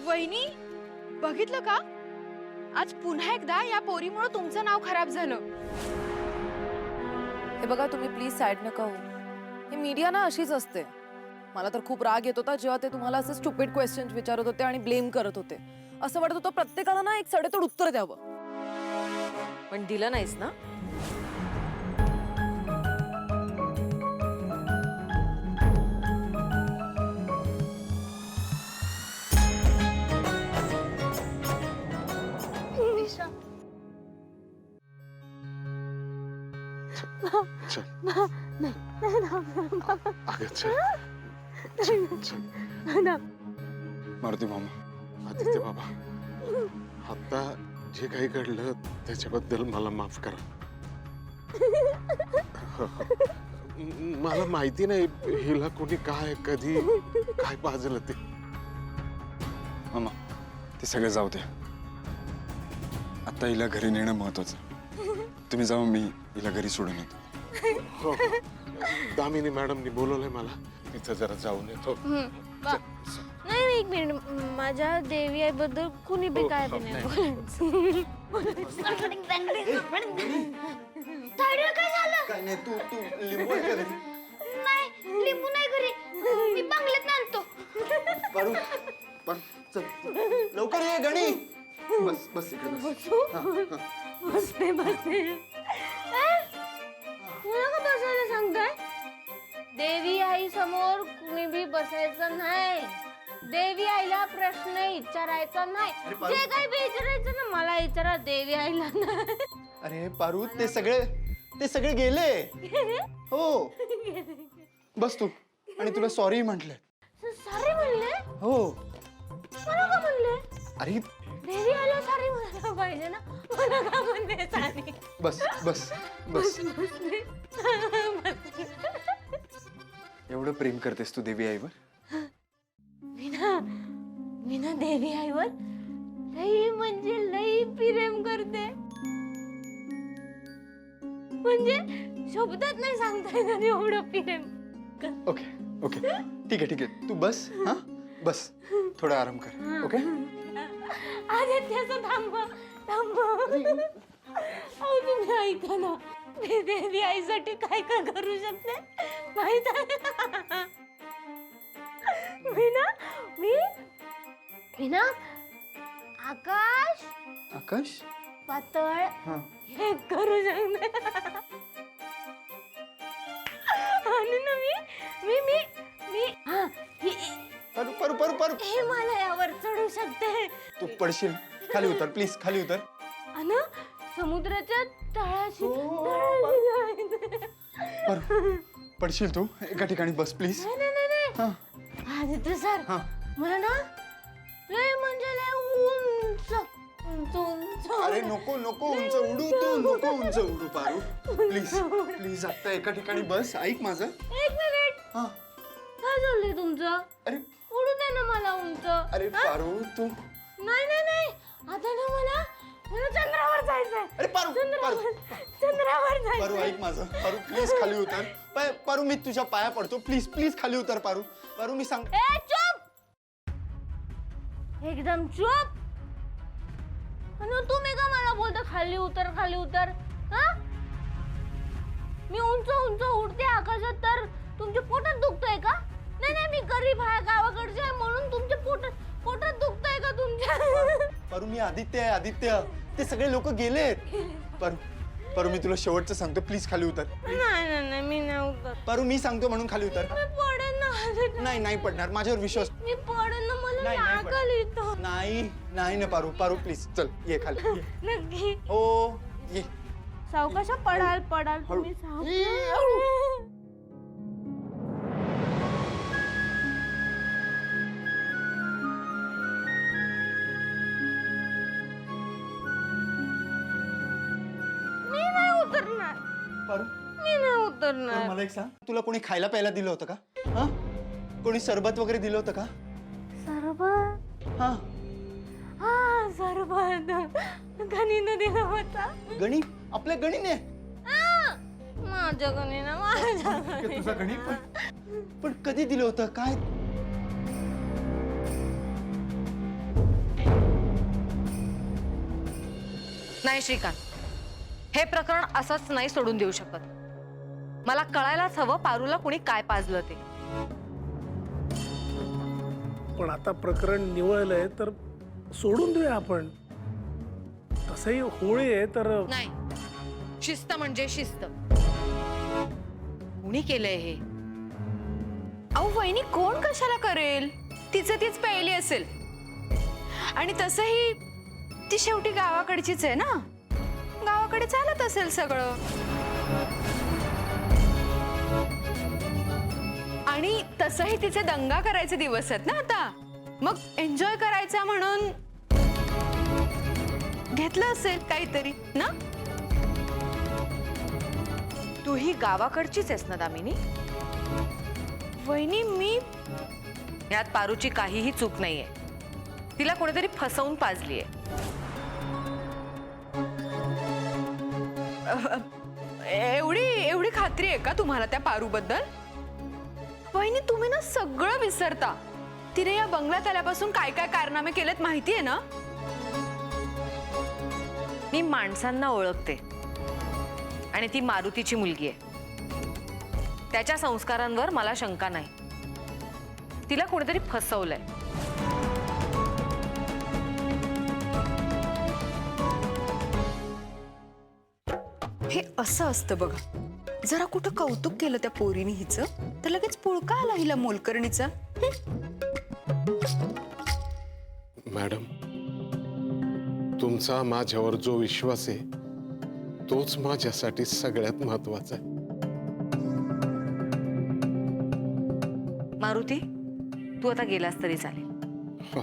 वहिनी बघितलं का? आज पुन्हा एकदा या पोरीमुळे तुमचं नाव खराब झालं. हे बघा तुम्ही प्लीज साईड नका हो. हे मीडिया ना अशीच असते. मला तर खूप राग येत होता जेव्हा ते तुम्हाला असे स्टुपिड क्वेश्चन्स विचारत होते आणि ब्लेम करत होते. असं वाटत होतं प्रत्येकाला ना एक सडेतोड उत्तर द्यावं. पण दिलं नाहीस ना. मारुती मामा, आदित्य बाबा, आता जे काही घडलं त्याच्याबद्दल मला माफ करा. मला माहिती नाही हिला कोणी काय कधी काय पाजलं ते. मामा ते सगळं जाऊ द्या. आता हिला घरी नेणं महत्वाचं. तुम्ही जाऊ, मी हिला घरी सोडून येतो. हो, दामिनी मॅडमनी बोलवलंय मला, तिथं जरा जाऊन येतो. नाही एक मिनिट, माझ्या देवी बद्दल कुणी बी काय बी नाही काय झालं? काय नाही, तू लिंबू आहे का घरी? नाही लिंबू नाही घरी, मी बंगल्यात आणतो. पारू पारू चल लवकर ये गणी. बस बस इकडे बस. बसते मला का बसायला सांगताय? देवी आई समोर कुणी बी बसायचं नाही. देवी आईला प्रश्न विचारायचा नाही. जे काही बी विचारायचं ना मला विचारा, देवी आईला नाही. अरे पारू ते सगळे गेले. हो बस तू. आणि तुला सॉरी म्हटलंय. सॉरी म्हणले? हो. मला का म्हणले? अरे देवी आईला सॉरी म्हणायला पाहिजे ना, मला का म्हणले सॉरी? बस बस बस. एवढं प्रेम करतेस तू देवी आईवर? मी ना देवी आईवर लई म्हणजे लई प्रेम करते. म्हणजे शब्दात नाही सांगता येणार एवढं प्रेम. ओके ओके ठीक आहे तू बस. हा बस थोडा आराम कर. ओके आदित्याचं थांबा. अहो तुम्ही ऐका ना, मी देवी आईसाठी काय काय करू शकते माहित आहे? मी ना आकाश पातळ हा हे करू शकते. आणि ना मी हा पारू पारू पारू पारू हे मला यावर चढू शकते. तू पडशील. खाली उतर प्लीज, खाली उतर. आणि समुद्राच्या तळाशी पारू पडशील तू. एका ठिकाणी बस प्लीज. नाही हा आदित्य सर, हा मला ना लय म्हणजे लय उंच. अरे नको उंच उडू तू. नको उंच उडू पारू. प्लीज आता एका ठिकाणी बस. ऐक माझं. एक मिनिट, हा काय चाललंय तुमचं? अरे उडू दे ना मला उंच. अरे पारू तू. नाही आता ना मला चंद्रावर जायचंय. अरे पारू चंद्रावर पारू जायचंय. ऐक माझं. पारू प्लीज खाली उतर. पारू मी तुझ्या पाया पडतो. प्लीज खाली उतर पारू. पारू मी सांग. ए चुप, एकदम चुप. आणि तुम्ही का मला बोलता खाली उतर हा? मी उंच उडते आकाशात तर तुमच्या पोटात दुखतंय का? नाही मी गरीब आहे, गावाकडचे आहे म्हणून तुमच्या पोटात दुखतंय का तुमच्या? पारू मी आदित्य. ते सगळे लोक गेलेत. पारू मी तुला शेवटचं सांगतो. प्लीज खाली उतर. नाही मी नाही उतर. पारू मी सांगतो म्हणून खाली उतर. मी पडेन ना. नाही पडणार. माझ्यावर विश्वास. मी पडेन ना, मला नाही लागल इथं. नाही ना पारू प्लीज चल ये खाली ये. नक्की हो ये. सावकाश पडाल तुम्ही सावकाश. मी नाही उतरणार. पारू मी नाही उतरणार. मला एक सांग, तुला कोणी खायला प्यायला दिलं होतं का? हा कोणी सरबत वगैरे दिलं होतं का? सरबत? हा हा सरबत गणीनं दिला होता. गणी? आपल्या गणीने? माझ्या गणीनं माझ्या तुझा गणी पण कधी दिलं होतं काय? नाही श्रीकांत, हे प्रकरण असंच नाही सोडून देऊ शकत. मला कळायलाच हवं पारूला कुणी काय पाजलं ते. पण आता प्रकरण निवळलंय तर सोडून देऊया आपण. तसंही होळी आहे तर नाही, शिस्त म्हणजे शिस्त. कुणी केलंय हे? अहो वहिनी, कोण कशाला करेल? तिचं तीच पहिली असेल. आणि तसंही ती शेवटी गावाकडचीच आहे ना, गावाकडे चालत असेल सगळं. आणि तसंही तिचे दंगा करायचे दिवस आहेत ना आता, मग एन्जॉय करायचा म्हणून घेतलं असेल काहीतरी ना. तू ही गावाकडचीच आहेस ना दामिनी? वहिनी, मी यात पारूची काहीही चूक नाहीये. तिला कोणीतरी फसवून पाजलीये. एवढी खात्री आहे का तुम्हाला त्या पारूबद्दल? वहिनी, तुम्ही ना सगळं विसरता. तिने या बंगल्यात आल्यापासून काय काय कारनामे केलेत माहितीये ना. मी माणसांना ओळखते आणि ती मारुतीची मुलगी आहे. त्याच्या संस्कारांवर मला शंका नाही. तिला कोणीतरी फसवलंय. हे असं असतं बघा. जरा कुठं कौतुक केलं त्या पोरीने हिचं तर लगेच पुळका आला हिला मोलकरणीचा. मॅडम, तुमचा माझ्यावर जो विश्वास आहे तोच माझ्यासाठी सगळ्यात महत्वाचा आहे. मारुती, तू आता गेलास तरी चालेल. हा.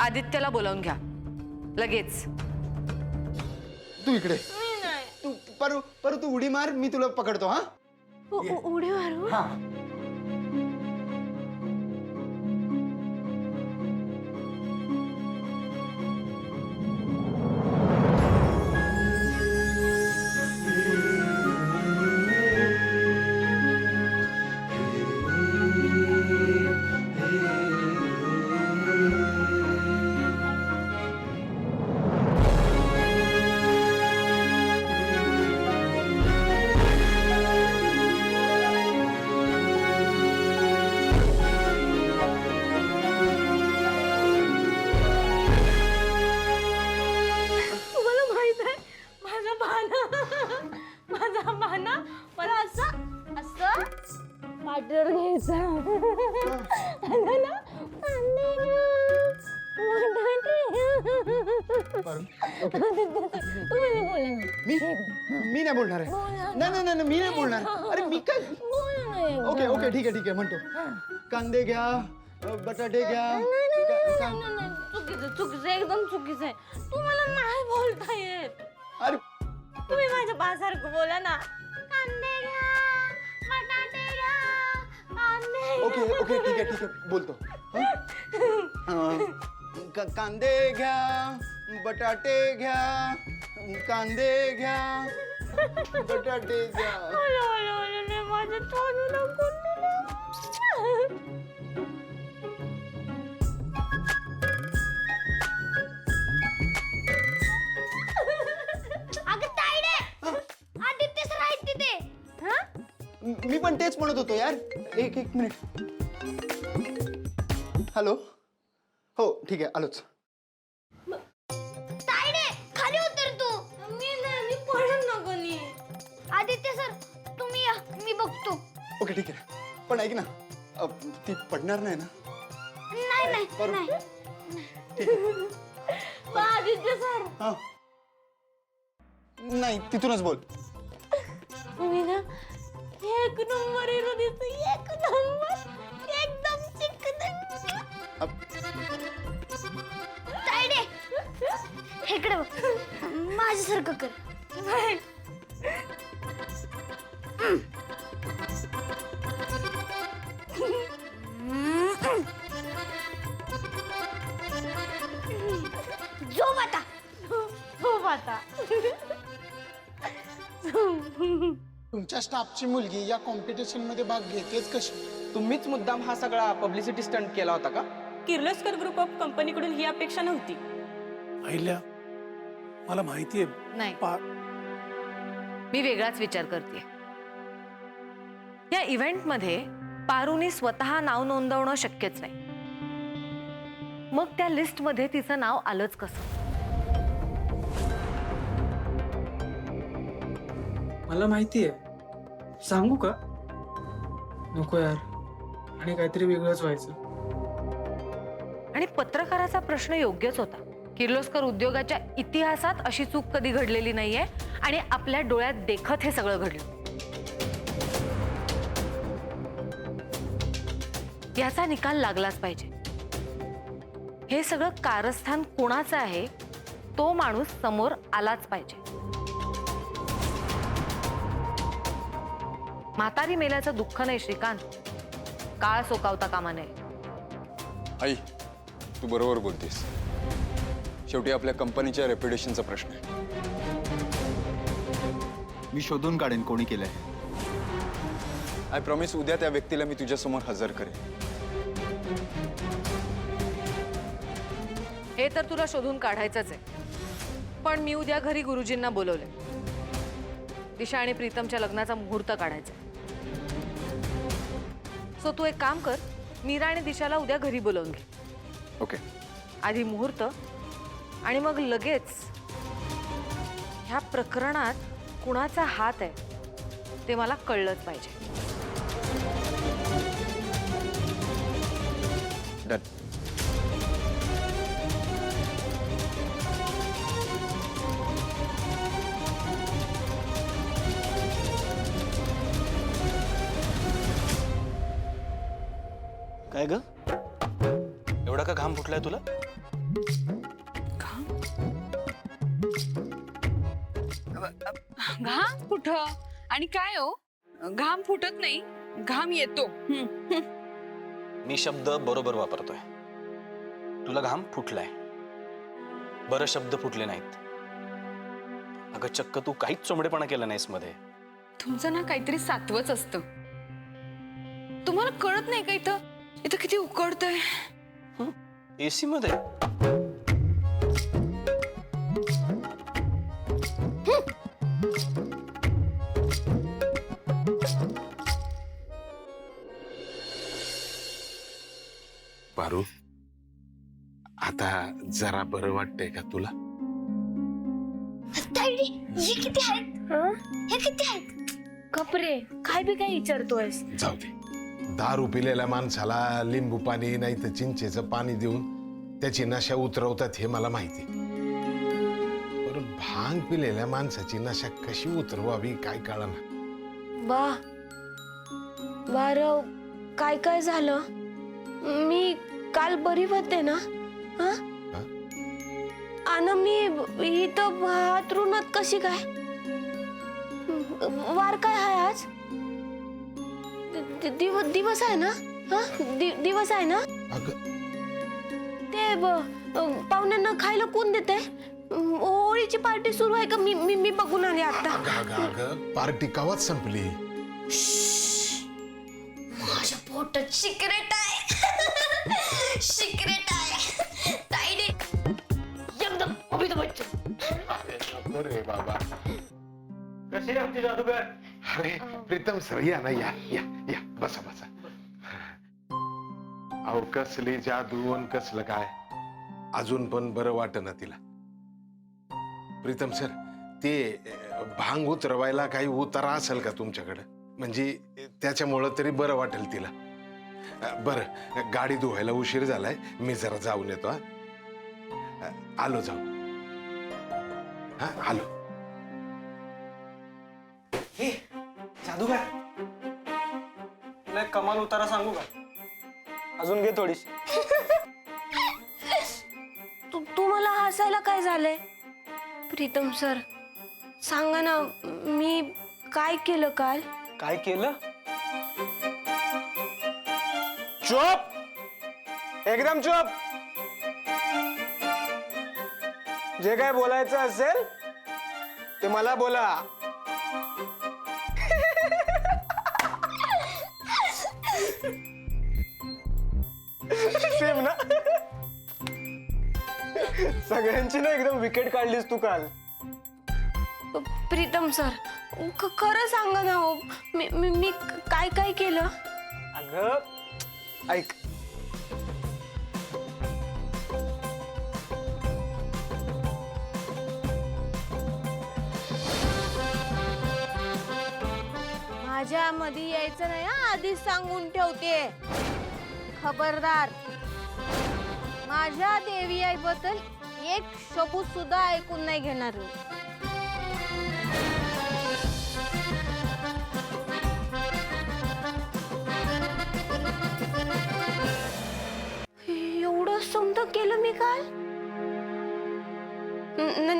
आदित्यला बोलावून घ्या लगेच. तू इकडे. तू परू तू उडी मार, मी तुला पकडतो. हा उडी मारू. हा. तुम्हाला माहित आहे माझा भाना मला असं असं पाठीवर घ्यायचा. आणि ना, तुम्ही नाही बोला ना. मी नाही बोलणार आहे. नाही, मी नाही बोलणार. अरे मी काय. बोला नाही. ओके ठीक आहे म्हणतो. कांदे घ्या, बटाटे घ्या. चुकीचं एकदम चुकीचं आहे. तुम्हाला नाही बोलता येत. अरे तुम्ही माझ्या बासारखं बोला ना. कांदे घ्या, बटाटे घ्या, कांदे. ओके ठीक आहे बोलतो. कांदे घ्या, बटाटे घ्या, कांदे घ्या, बटाटे घ्या. ओले, माझं तोंड नको. अगं ताईडे, आदित्य सर आहेत तिथे. मी पण तेच म्हणत होतो यार. एक मिनिट. हॅलो. हो ठीक आहे, आलोच. ताईडे, खाली उतर तू. मी पडून नको नी. आदित्य सर, तुम्ही या, मी बघतो. ओके ठीक आहे. पण ऐक ना, ती पडणार नाही ना? नाही. आदित्य सर, हा. नाही, तिथूनच बोल. तुम्ही ना एक नंबर हिरो दिसतो. एक नंबर, एकदम चिकन. ताईडे, इकडे बघ. माझ्यासारखं कर. झोप आता. तुमचं तुमच्या स्टाफची मुलगी या कॉम्पिटिशन मध्ये भाग घेतेच कशी? तुम्हीच मुद्दाम हा सगळा पब्लिसिटी स्टंट केला होता का? किर्लोस्कर ग्रुप ऑफ कंपनीकडून ही अपेक्षा नव्हती. अहिल्या, मला माहितीये नाही पा- मी वेगळाच विचार करते. या इव्हेंटमध्ये पारुनी स्वतः नाव नोंदवणं शक्यच नाही. मग त्या लिस्टमध्ये तिचं नाव आलंच कसं? मला माहितीये. सांगू का? नको यार, आणि काहीतरी वेगळंच व्हायचं. आणि पत्रकाराचा प्रश्न योग्यच होता. किर्लोस्कर उद्योगाच्या इतिहासात अशी चूक कधी घडलेली नाहीये आणि आपल्या डोळ्यात देखत हे सगळं घडलं. याचा निकाल लागलाच पाहिजे. हे सगळं कारस्थान कोणाचं आहे तो माणूस समोर आलाच पाहिजे. म्हातारी मेल्याचं दुःख नाही श्रीकांत, काळ सोकावता कामा नये. आई, तू बरोबर बोलतेस. शेवटी आपल्या कंपनीच्या रेप्युटेशनचा प्रश्न आहे. मी शोधून काढेन कोणी केलंय. आय प्रॉमिस, उद्या त्या व्यक्तीला मी तुझ्यासमोर हजर करेन. हे तर तुला शोधून काढायचंच आहे. पण मी उद्या घरी गुरुजींना बोलवले. दिशा आणि प्रीतमच्या लग्नाचा मुहूर्त काढायचा. सो तू एक काम कर, मीरा आणि दिशाला उद्या घरी बोलवून घे. ओके. आधी मुहूर्त आणि मग लगेच ह्या प्रकरणात कुणाचा हात आहे ते मला कळलंच पाहिजे. डन. काय ग, एवढा का घाम फुटलाय तुला? घाम कुठं आणि काय हो, घाम फुटत नाही, घाम येतो. मी शब्द बरोबर वापरतोय. तुला घाम फुटलाय, बरं शब्द फुटले नाहीत. अगं चक्क तू काहीच चोमडेपणा केला नाहीस मध्ये. तुमचं ना काहीतरी सातवच असतं. तुम्हाला कळत नाही का इथं इथं किती उकडतंय. एसी मध्ये पारू, आता जरा बरं वाटतंय का तुला? ताईडी, हे किती आहेत? हे किती आहेत? कपरे, काय बी काय विचारतोयस? जाऊ दे. दारू पिलेल्या माणसाला लिंबू पाणी नाही तर चिंचेचं पाणी देऊन त्याची नशा उतरवतात हे मला माहिती. पण भांग पिलेल्या माणसाची नशा कशी उतरवावी काय कळना. बारव, काय काय झालं? मी काल बरी होते ना? आणि मी इथं बाथरूमात कशी काय? वार काय आहे आज? दिवस आहे ना? दिवस आहे ना? ते पाहुण्यांना खायला कोण देते? होळीची पार्टी सुरू आहे का? मी बघून आले आता. पार्टी कवाच संपली. माझ्या पोटात सिक्रेट आहे. सिक्रेट आहे. ताईडे एकदम अभित बच्चन. अरे बाबा. कशी आमची जादूगर? अरे प्रीतम सर, या ना, या या या, बसा बसा. अहो कसली जादू आणि कसलं काय, अजून पण बरं वाटेना तिला. प्रीतम सर, ते भांग उतरवायला काही उतारा असेल का तुमच्याकडे? म्हणजे त्याच्यामुळं तरी बरं वाटेल तिला. बरं, गाडी धुवायला उशीर झालाय, मी जरा जाऊन येतो. आलो जाऊ. आलो. हे जादूगर, तुला एक कमाल उतारा सांगू का? अजून घे थोडीशी. तुम्हाला हसायला काय झालंय? प्रीतम सर, सांगा ना, मी काय केलं काल? काय केलं? चुप, एकदम चुप. जे काय बोलायचं असेल ते मला बोला. सगळ्यांची ना एकदम विकेट काढलीस तू काल. प्रीतम सर, खरं सांगा ना हो, मी काय काय केलं? अगं ऐक, माझ्या मध्ये यायचं नाही हा, आधीच सांगून ठेवते. खबरदार, माझ्या देवी आई बद्दल एक शब्द सुद्धा ऐकून नाही घेणार मी. एवढं समजा केलं मी काल?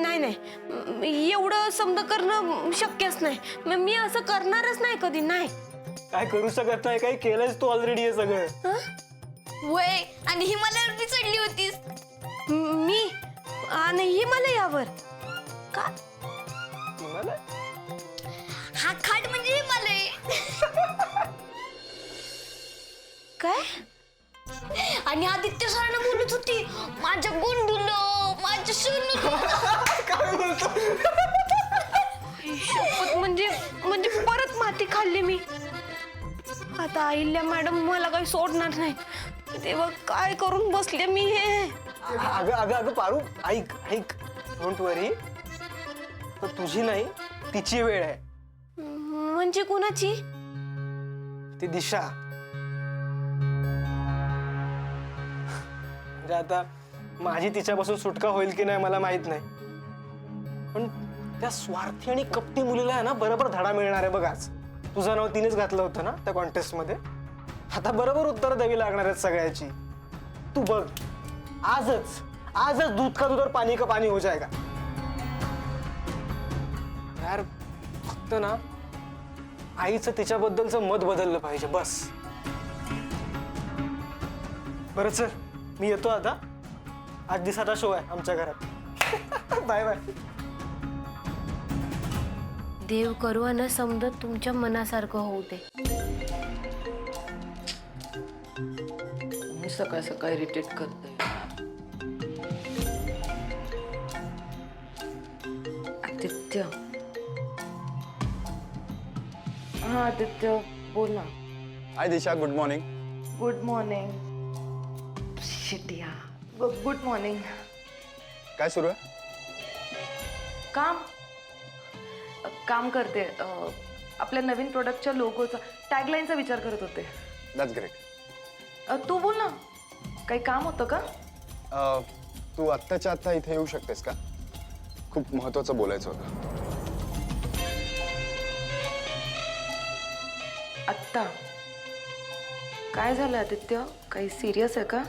नाही नाही, एवढं समजा करणं शक्यच नाही. मी असं करणारच नाही कधी, नाही. काय करू शकत नाही, काही केलंच तू ऑलरेडी हे सगळं. वय, आणि हिमालयावरती चढली होतीस मी, आणि हिमालयावर का? हा खाट म्हणजे हिमालय. काय? आणि आदित्य सरांना बोलत होती माझ्या गुंडुलं, माझ्या सोनू. काय बोलतो? म्हणजे परत माती खाल्ली मी. आता अहिल्या मॅडम मला काही सोडणार नाही. तेव्हा काय करून बसले मी हे. अगं अगं अगं पारू, ऐक ऐक, डोंट वरी. तर तुझी नाही, तिची वेळ आहे. म्हणजे कुणाची? ती दिशा. म्हणजे आता माझी तिच्यापासून सुटका होईल की नाही मला माहित नाही, पण त्या स्वार्थी आणि कपटी मुलीला आहे ना बरोबर धडा मिळणार आहे बघ. आज तुझं नाव तिनेच घातलं होतं ना त्या कॉन्टेस्ट मध्ये. आता बरोबर उत्तर द्यावी लागणार आहेत सगळ्याची. तू बघ, आजच आजच दूध का दूध और पाणी का पाणी हो जाएगा. यार फक्त ना आईचं तिच्याबद्दलचं मत बदललं पाहिजे बस. बरं चल, मी येतो आता. आज दिसाचा शो आहे आमच्या घरात. Bye bye. देव करू आणि समजत तुमच्या मनासारखं होऊ दे. मी सकाळ सकाळ इरिटेट करते. आदित्य, हा आदित्य बोल ना. Hi Disha, good morning. Good morning. शिटिया, गुड मॉर्निंग. काय सुरू आहे? काम करते. आपल्या नवीन प्रोडक्टच्या लोगोचा, टॅगलाईनचा विचार करत होते. That's great. तू बोल ना, काही काम होतं का? तू आत्ताच्या आत्ता इथे येऊ शकतेस का? खूप महत्वाचं बोलायचं होतं. आत्ता? काय झालं आदित्य? काही सिरियस आहे का?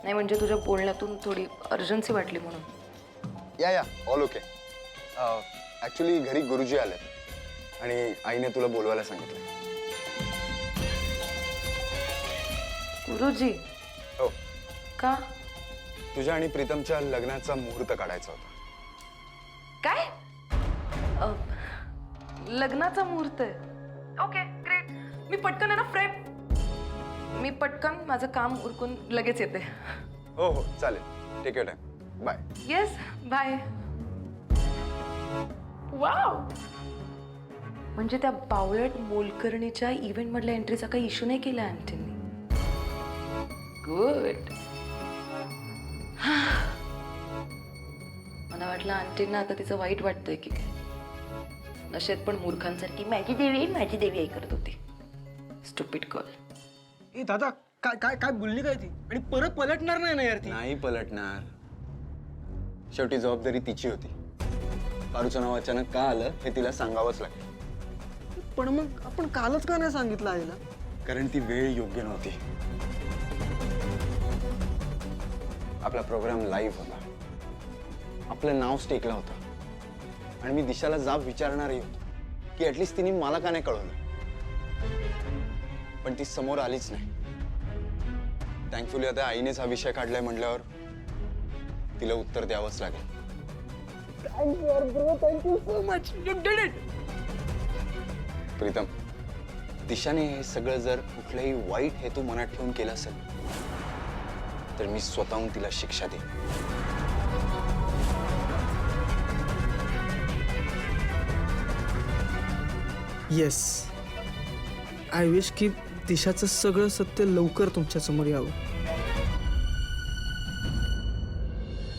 नाही म्हणजे तुझ्या बोलण्यातून थोडी अर्जन्सी वाटली म्हणून. या ऑल ओके. ॲक्च्युली घरी गुरुजी आले आणि आईने तुला बोलवायला सांगितलं. गुरुजी? हो. का? तुझ्या आणि प्रीतमच्या लग्नाचा मुहूर्त काढायचा होता. काय? लग्नाचा मुहूर्त आहे? Okay great. मी पटकन आहे ना फ्रेम. मी पटकन माझं काम उरकून लगेच येते. हो हो चालेल. Take your time. Bye. Yes bye. Wow, म्हणजे त्या बावळट मोलकर्णीच्या इव्हेंट मधल्या एंट्रीचा काही इश्यू नाही केला आंटींनी. गुड. मला वाटलं आंटींना आता तिचं वाईट वाटतंय की काय. नशेत पण मूर्खांसारखी माझी देवी आई करत होती. Stupid girl. ए दादा, काय काय काय बोलली काय ती? आणि परत पलटणार नाही ना यार ती? नाही पलटणार. शेवटी जबाबदारी तिची होती. पारूचं नाव अचानक का आलं हे तिला सांगावंच लागेल. पण मग आपण कालच का नाही सांगितलं आईला? कारण ती वेळ योग्य नव्हती. आपला प्रोग्राम लाईव्ह होता. आपलं नाव स्टेकला होतं आणि मी दिशाला जाब विचारणारही होतो की ऍटलिस्ट तिने मला का नाही कळवलं. पण ती समोर आलीच नाही. थँकफुली आता आईनेच हा विषय काढलाय म्हटल्यावर तिला उत्तर द्यावंच लागेल. Thank you so much. You did it. Pritam, दिशाने हे सगळं जर कुठलाही वाईट हेतू मनात ठेवून केलं असेल तर मी स्वतःहून तिला शिक्षा देईन. येस, आय विश की दिशाचं सगळं सत्य लवकर तुमच्या समोर यावं.